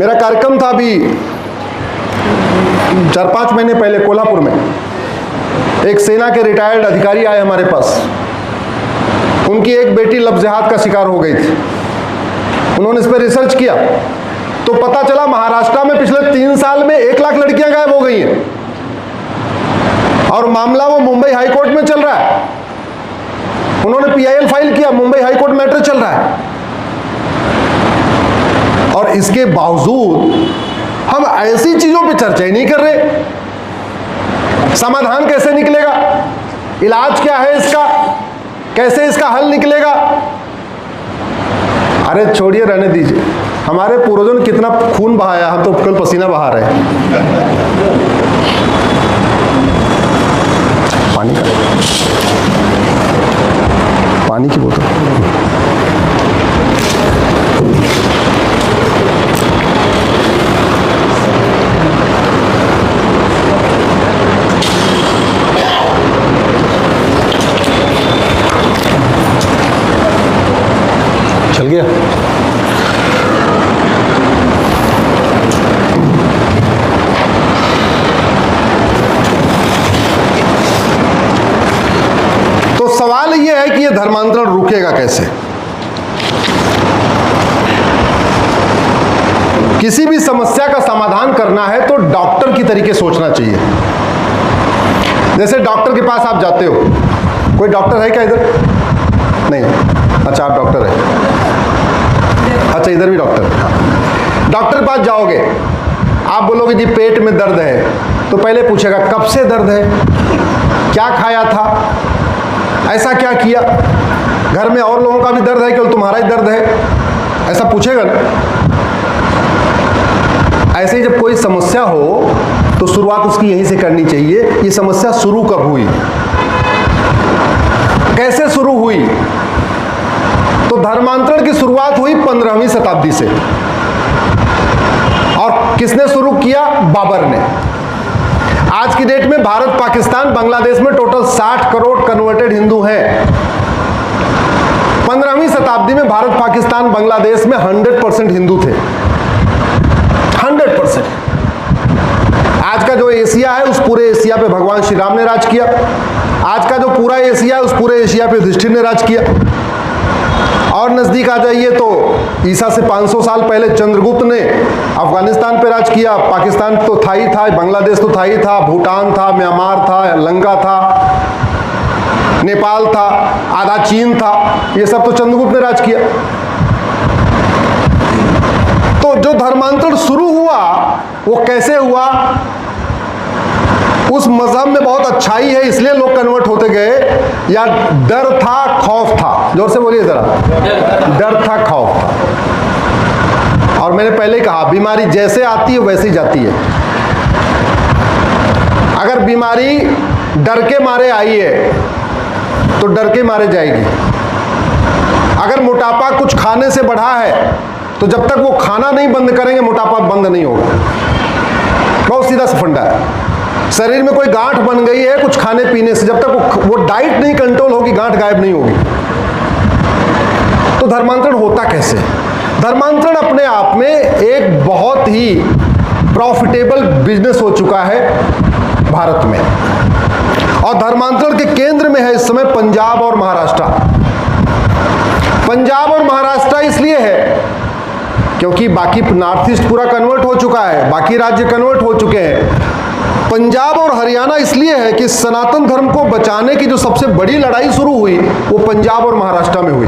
मेरा कार्यक्रम था अभी 4-5 महीने पहले कोल्हापुर में। एक सेना के रिटायर्ड अधिकारी आए हमारे पास। उनकी एक बेटी लफ्ज़-ए-हाथ का शिकार हो गई थी। उन्होंने इस पर रिसर्च किया तो पता चला महाराष्ट्र में पिछले 3 साल में 1 लाख लड़कियां गायब हो गई हैं और मामला वो मुंबई हाई कोर्ट में चल रहा है। उन्होंने PIL फाइल किया, मुंबई हाई कोर्ट मैटर चल रहा है। और इसके बावजूद हम ऐसी चीजों पे चर्चा ही नहीं कर रहे। समाधान कैसे निकलेगा, इलाज क्या है इसका, कैसे इसका हल निकलेगा? अरे छोड़िए, रहने दीजिए। हमारे पूर्वजों ने कितना खून बहाया, हम तो कल पसीना बहा रहे हैं। पानी की बोतल। चल गया। तो सवाल यह है कि यह धर्मांतरण रुकेगा कैसे? किसी भी समस्या का समाधान करना है तो डॉक्टर की तरीके सोचना चाहिए। जैसे डॉक्टर के पास आप जाते हो, कोई डॉक्टर है क्या इधर? नहीं। अच्छा, आप डॉक्टर है। अच्छा, इधर भी डॉक्टर है। डॉक्टर के पास जाओगे, आप बोलोगे जी पेट में दर्द है, तो पहले पूछेगा कब से दर्द है, क्या खाया था, ऐसा क्या किया, घर में और लोगों का भी दर्द है, केवल तुम्हारा ही दर्द है, ऐसा पूछेगा ना। ऐसे ही जब कोई समस्या हो तो शुरुआत उसकी यहीं से करनी चाहिए। ये समस्या शुरू कब हुई, कैसे शुरू हुई? तो धर्मांतरण की शुरुआत हुई 15वीं शताब्दी से। और किसने शुरू किया? बाबर ने। आज की डेट में भारत, पाकिस्तान, बांग्लादेश में टोटल 60 करोड़ कन्वर्टेड हिंदू हैं। 15वीं शताब्दी में भारत, पाकिस्तान, बांग्लादेश में 100% हिंदू थे। 100%। आज का जो एशिया है, उस पूरे एशिया पे भगवान श्री राम ने राज किया। आज का जो पूरा एशिया है, उस पूरे एशिया पे युधिष्ठिर ने राज किया। और नजदीक आ जाइए तो ईसा से 500 साल पहले चंद्रगुप्त ने अफगानिस्तान पे राज किया। पाकिस्तान तो था ही था, बांग्लादेश तो था ही था, भूटान था, म्यांमार था, लंका था, नेपाल था, आधा चीन था, ये सब तो चंद्रगुप्त ने राज किया। तो जो धर्मांतरण शुरू हुआ वो कैसे हुआ? उस मजहब में बहुत अच्छाई है इसलिए लोग कन्वर्ट होते गए, या डर था, खौफ था? जोर से बोलिए जरा। डर था, खौफ था। और मैंने पहले ही कहा, बीमारी जैसे आती है वैसे ही जाती है। अगर बीमारी डर के मारे आई है तो डर के मारे जाएगी। अगर मोटापा कुछ खाने से बढ़ा है तो जब तक वो खाना नहीं बंद करेंगे मोटापा बंद नहीं होगा। बहुत सीधा सा फंडा है। शरीर में कोई गांठ बन गई है कुछ खाने पीने से, जब तक वो डाइट नहीं कंट्रोल होगी गांठ गायब नहीं होगी। तो धर्मांतरण होता कैसे? धर्मांतरण अपने आप में एक बहुत ही प्रॉफिटेबल बिजनेस हो चुका है भारत में। और धर्मांतरण के केंद्र में है इस समय पंजाब और महाराष्ट्र। पंजाब और महाराष्ट्र इसलिए है क्योंकि बाकी नॉर्थ ईस्ट पूरा कन्वर्ट हो चुका है, बाकी राज्य कन्वर्ट हो चुके हैं। पंजाब और हरियाणा इसलिए है कि सनातन धर्म को बचाने की जो सबसे बड़ी लड़ाई शुरू हुई वो पंजाब और महाराष्ट्र में हुई।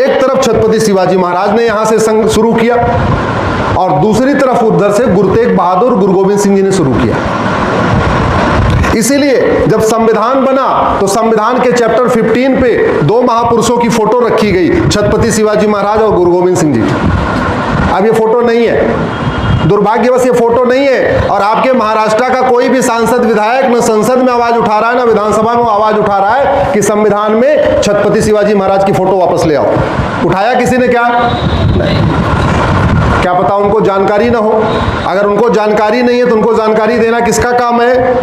एक तरफ छत्रपति शिवाजी महाराज ने यहां से संघ शुरू किया और दूसरी तरफ उधर से गुरु तेग बहादुर, गुरु गोविंद सिंह जी ने शुरू किया। इसीलिए जब संविधान बना तो संविधान के चैप्टर 15 पे 2 महापुरुषों की फोटो रखी गई, छत्रपति शिवाजी महाराज और गुरु गोविंद सिंह जी। अब ये फोटो नहीं है, दुर्भाग्यवश ये फोटो नहीं है। और आपके महाराष्ट्र का कोई भी सांसद, विधायक न संसद में आवाज उठा रहा है, ना विधानसभा में आवाज उठा रहा है कि संविधान में छत्रपति शिवाजी महाराज की फोटो वापस ले आओ। उठाया किसी ने क्या? नहीं। क्या पता उनको जानकारी ना हो। अगर उनको जानकारी नहीं है तो उनको जानकारी देना किसका काम है?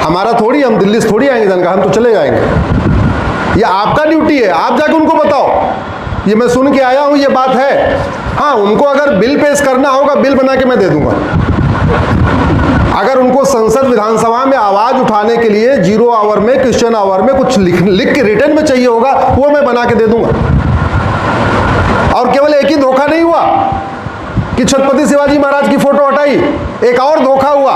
हमारा थोड़ी, हम दिल्ली से थोड़ी आएंगे जानकारी, हम तो चले जाएंगे। ये आपका ड्यूटी है, आप जाके उनको बताओ। ये मैं सुन के आया हूं, ये बात है। हाँ, उनको अगर बिल पेश करना होगा, बिल बना के मैं दे दूंगा। अगर उनको संसद विधानसभा में आवाज उठाने के लिए 0 आवर में, क्वेश्चन आवर में कुछ लिख के रिटर्न में चाहिए होगा, वो मैं बना के दे दूंगा। और केवल एक ही धोखा नहीं हुआ कि छत्रपति शिवाजी महाराज की फोटो हटाई, एक और धोखा हुआ।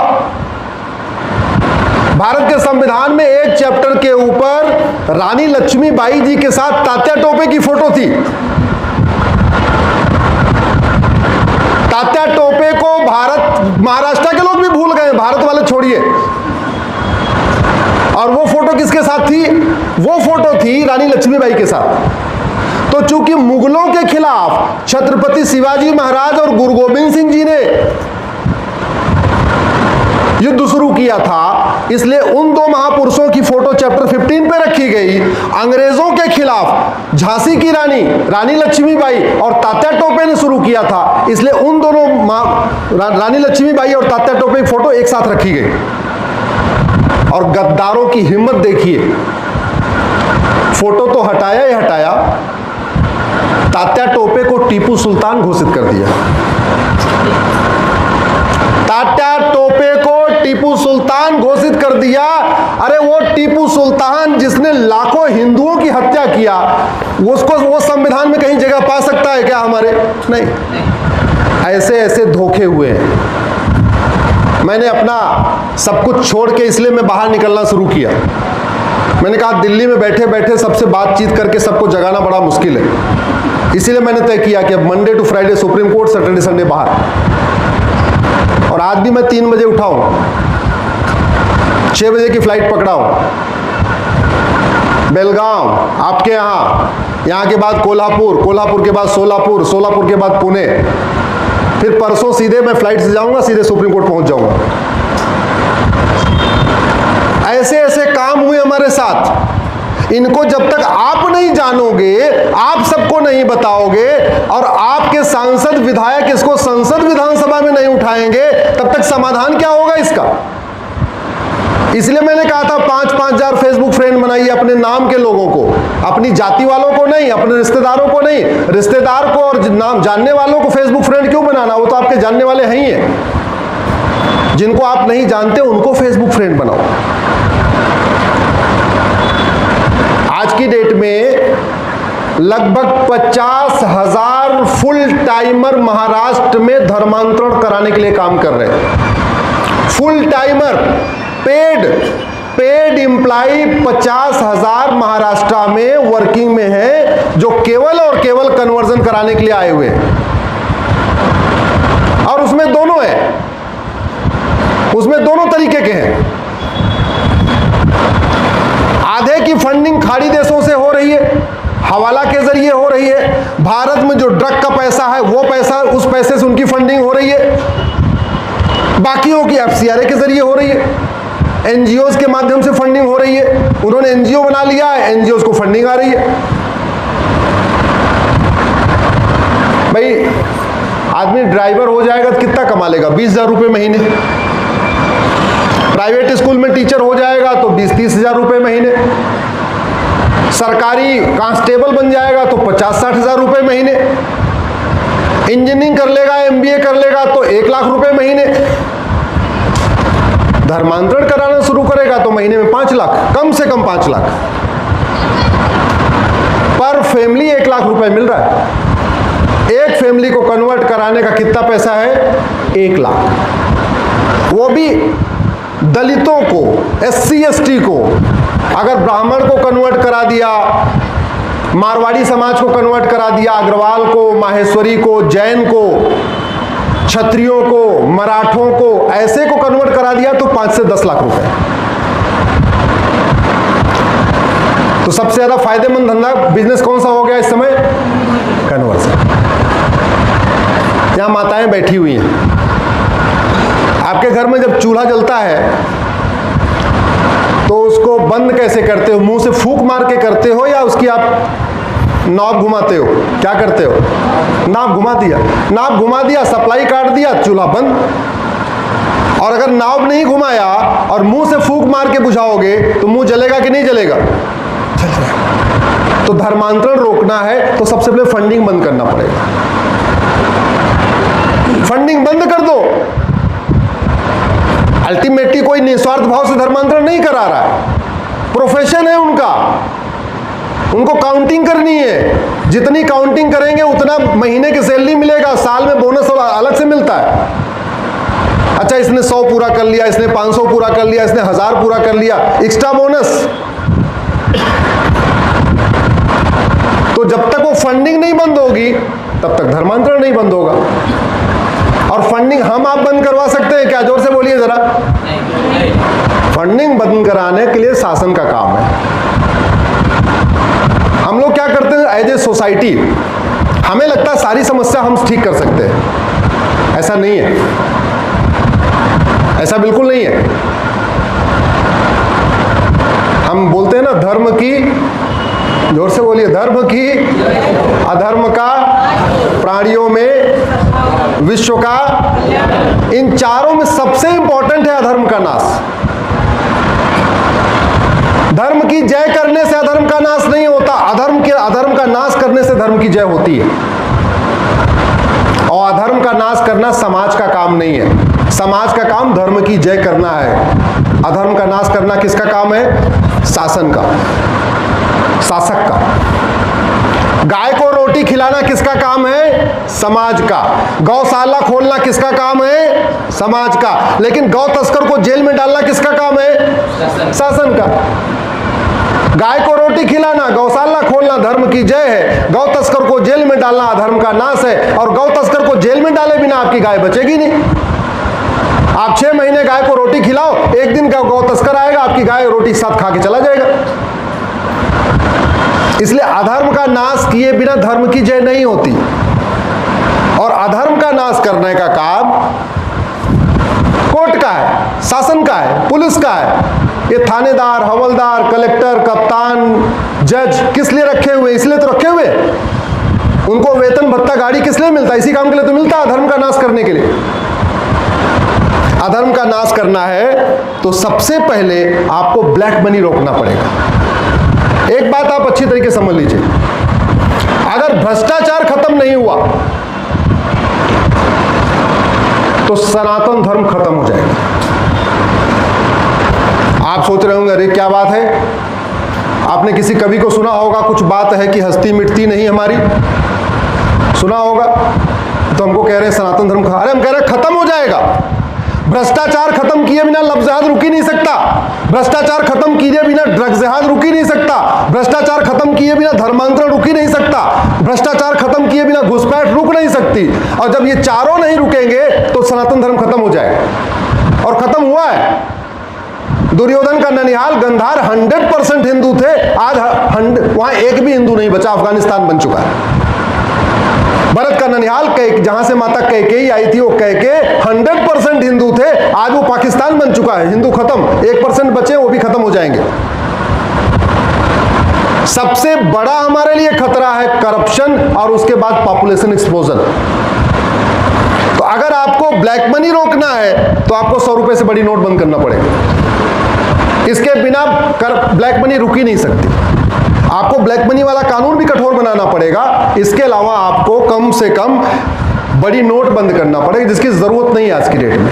भारत के संविधान में एक चैप्टर के ऊपर रानी लक्ष्मीबाई जी के साथ तात्या टोपे की फोटो थी। तात्या टोपे को महाराष्ट्र के लोग भी भूल गए, भारत वाले छोड़िए। और वो फोटो किसके साथ थी? वो फोटो थी रानी लक्ष्मीबाई के साथ। तो चूंकि मुगलों के खिलाफ छत्रपति शिवाजी महाराज और गुरु गोविंद सिंह जी ने युद्ध शुरू किया था, इसलिए उन दो महापुरुषों की फोटो चैप्टर 15 पे रखी गई। अंग्रेजों के खिलाफ झांसी की रानी लक्ष्मीबाई और तात्या टोपे ने शुरू किया था, इसलिए उन दोनों रानी लक्ष्मीबाई और तात्या टोपे की फोटो एक साथ रखी गई। और गद्दारों की हिम्मत देखिए, फोटो तो हटाया ही हटाया, तात्या टोपे को टीपू सुल्तान घोषित कर दिया। तात्या टोपे को टीपू सुल्तान घोषित कर दिया। अरे वो टीपू सुल्तान जिसने लाखों हिंदुओं की हत्या किया, उसको वो संविधान में कहीं जगह पा सकता है क्या हमारे? नहीं। ऐसे ऐसे धोखे हुए हैं। मैंने अपना सब कुछ छोड़ के इसलिए मैं बाहर निकलना शुरू किया। मैंने कहा दिल्ली में बैठे बैठे सबसे बातचीत करके सबको जगाना बड़ा मुश्किल है, इसीलिए मैंने तय किया कि अब Monday to Friday Supreme Court, Saturday Sunday बाहर। और आज भी मैं 3 बजे उठा हूं, 6 बजे की फ्लाइट पकड़ा हूं, बेलगांव आपके यहाँ के बाद कोल्हापुर, कोल्हापुर के बाद सोलापुर, सोलापुर के बाद पुणे, फिर परसों सीधे मैं फ्लाइट से जाऊंगा, सीधे सुप्रीम कोर्ट पहुंच जाऊंगा। ऐसे ऐसे काम हुए हमारे साथ। इनको जब तक आप नहीं जानोगे, आप सबको नहीं बताओगे और आपके सांसद विधायक इसको संसद विधानसभा में नहीं उठाएंगे, तब तक समाधान क्या होगा इसका? इसलिए मैंने कहा था 5-5 हजार फेसबुक फ्रेंड बनाइए अपने नाम के लोगों को, अपनी जाति वालों को नहीं, अपने रिश्तेदारों को नहीं। रिश्तेदार को और नाम जानने वालों को फेसबुक फ्रेंड क्यों बनाना? वो तो आपके जानने वाले हैं ही हैं। जिनको आप नहीं जानते उनको फेसबुक फ्रेंड बनाओ। आज की डेट में लगभग 50,000 फुल टाइमर महाराष्ट्र में धर्मांतरण कराने के लिए काम कर रहे हैं। Full timer, paid employ 50,000 Maharashtra में वर्किंग में है, जो केवल और केवल कन्वर्जन कराने के लिए आए हुए हैं। और उसमें दोनों है, उसमें दोनों तरीके के हैं। आधे की फंडिंग खाड़ी देशों से हो रही है, हवाला के जरिए हो रही है। भारत में जो ड्रग का पैसा है वो पैसा, उस पैसे से उनकी फंडिंग हो रही है। बाकियों की एफसीआरए के जरिए हो रही है, एनजीओज के माध्यम से फंडिंग हो रही है। उन्होंने एनजीओ बना लिया है, एनजीओज को फंडिंग आ रही है। भाई आदमी ड्राइवर हो जाएगा तो कितना कमा लेगा? 20,000 रुपये महीने। प्राइवेट स्कूल में टीचर हो जाएगा तो 20-30 हजार रुपये महीने। सरकारी कांस्टेबल बन जाएगा तो 50-60 हजार रुपये महीने। इंजीनियरिंग कर लेगा, एमबीए कर लेगा तो 1 लाख रुपए महीने। धर्मांतरण कराना शुरू करेगा तो महीने में 5 लाख, कम से कम 5 लाख पर फैमिली। 1 लाख रुपए मिल रहा है। एक फैमिली को कन्वर्ट कराने का कितना पैसा है? 1 लाख। वो भी दलितों को, SC ST को। अगर ब्राह्मण को कन्वर्ट करा दिया, मारवाड़ी समाज को कन्वर्ट करा दिया, अग्रवाल को, माहेश्वरी को, जैन को, क्षत्रियों को, मराठों को, ऐसे को कन्वर्ट करा दिया तो 5 से 10 लाख रुपए। तो सबसे ज्यादा फायदेमंद धंधा बिजनेस कौन सा हो गया इस समय? कन्वर्सन। यहां माताएं बैठी हुई हैं। आपके घर में जब चूल्हा जलता है तो उसको बंद कैसे करते हो? मुंह से फूंक मार के करते हो या उसकी आप नॉब घुमाते हो? क्या करते हो? नाब घुमा दिया, नाब घुमा दिया, सप्लाई काट दिया, चूल्हा बंद। और अगर नाब नहीं घुमाया और मुंह से फूंक मार के बुझाओगे तो मुंह जलेगा कि नहीं जलेगा? तो धर्मांतरण रोकना है तो सबसे पहले फंडिंग बंद करना पड़ेगा। फंडिंग बंद कर दो। अल्टीमेटली कोई निस्वार्थ भाव से धर्मांतरण नहीं करा रहा है, प्रोफेशन है उनका, उनको काउंटिंग करनी है। जितनी काउंटिंग करेंगे उतना महीने की सैलरी मिलेगा, साल में बोनस अलग से मिलता है। अच्छा, इसने 100 पूरा कर लिया, इसने 500 पूरा कर लिया, इसने 1000 पूरा कर लिया, एक्स्ट्रा बोनस। तो जब तक वो फंडिंग नहीं बंद होगी तब तक धर्मांतरण नहीं बंद होगा। और फंडिंग हम आप बंद करवा सकते हैं क्या? जोर से बोलिए जरा। फंडिंग बंद कराने के लिए शासन का काम है। हम लोग क्या करते हैं एज ए सोसाइटी, हमें लगता है सारी समस्या हम ठीक कर सकते हैं। ऐसा नहीं है, ऐसा बिल्कुल नहीं है। हम बोलते हैं ना धर्म की, जोर से बोलिए, धर्म की अधर्म का, प्राणियों में विश्व का, इन चारों में सबसे इंपॉर्टेंट है अधर्म का नाश। धर्म की जय करने से अधर्म का नाश नहीं होता, अधर्म का नाश करने से धर्म की जय होती है। और अधर्म का नाश करना समाज का काम नहीं है, समाज का काम धर्म की जय करना है। अधर्म का नाश करना किसका काम है? शासन का, शासक का। गाय को रोटी खिलाना किसका काम है? समाज का। गौशाला खोलना किसका काम है? समाज का। लेकिन गौ तस्कर को जेल में डालना किसका काम है? शासन का। गाय को रोटी खिलाना, गौशाला खोलना धर्म की जय है, गौ तस्कर को जेल में डालना अधर्म का नाश है। और गौ तस्कर को जेल में डाले बिना आपकी गाय बचेगी नहीं। आप 6 महीने गाय को रोटी खिलाओ, एक दिन का गौ तस्कर आएगा, आपकी गाय रोटी साथ खा के चला जाएगा। इसलिए अधर्म का नाश किए बिना धर्म की जय नहीं होती। और अधर्म का नाश करने का काम कोर्ट का है, शासन का है, पुलिस का है। ये थानेदार, हवलदार, कलेक्टर, कप्तान, जज किस लिए रखे हुए? इसलिए तो रखे हुए। उनको वेतन भत्ता गाड़ी किस लिए मिलता है? इसी काम के लिए तो मिलता है, अधर्म का नाश करने के लिए। अधर्म का नाश करना है तो सबसे पहले आपको ब्लैक मनी रोकना पड़ेगा। एक बात आप अच्छी तरीके से समझ लीजिए, अगर भ्रष्टाचार खत्म नहीं हुआ तो सनातन धर्म खत्म हो जाएगा। आप सोच रहे होंगे अरे क्या बात है, आपने किसी कवि को सुना होगा, कुछ बात है कि हस्ती मिटती नहीं हमारी, सुना होगा। तो हमको कह रहे हैं सनातन धर्म अरे हम कह रहे हैं खत्म हो जाएगा। भ्रष्टाचार खत्म किए बिना लव जिहाद रुक ही नहीं सकता, भ्रष्टाचार खत्म किए बिना ड्रग्स जिहाद रुक ही नहीं सकता, भ्रष्टाचार खत्म किए बिना धर्मांतरण रुक ही नहीं सकता, भ्रष्टाचार खत्म किए बिना घुसपैठ रुक नहीं सकती। और जब ये चारों नहीं रुकेंगे तो सनातन धर्म खत्म हो जाएगा। और खत्म हुआ है। दुर्योधन का ननिहाल गंधार 100% हिंदू थे, आज वहां एक भी हिंदू नहीं बचा, अफगानिस्तान बन चुका है। भरत का ननिहाल जहां से माता कैकेयी आई थी, वो कैके 100% हिंदू थे, आज वो पाकिस्तान बन चुका है। हिंदू खत्म, 1% बचे, वो भी खत्म हो जाएंगे। सबसे बड़ा हमारे लिए खतरा है करप्शन और उसके बाद पॉपुलेशन एक्सप्लोजन। तो अगर आपको ब्लैक मनी रोकना है तो आपको 100 रुपए से बड़ी नोट बंद करना पड़ेगा। इसके बिना ब्लैक मनी रुक ही नहीं सकती। आपको ब्लैक मनी वाला कानून भी कठोर बनाना पड़ेगा। इसके अलावा आपको कम से कम बड़ी नोट बंद करना पड़ेगा, जिसकी जरूरत नहीं है आज की डेट में।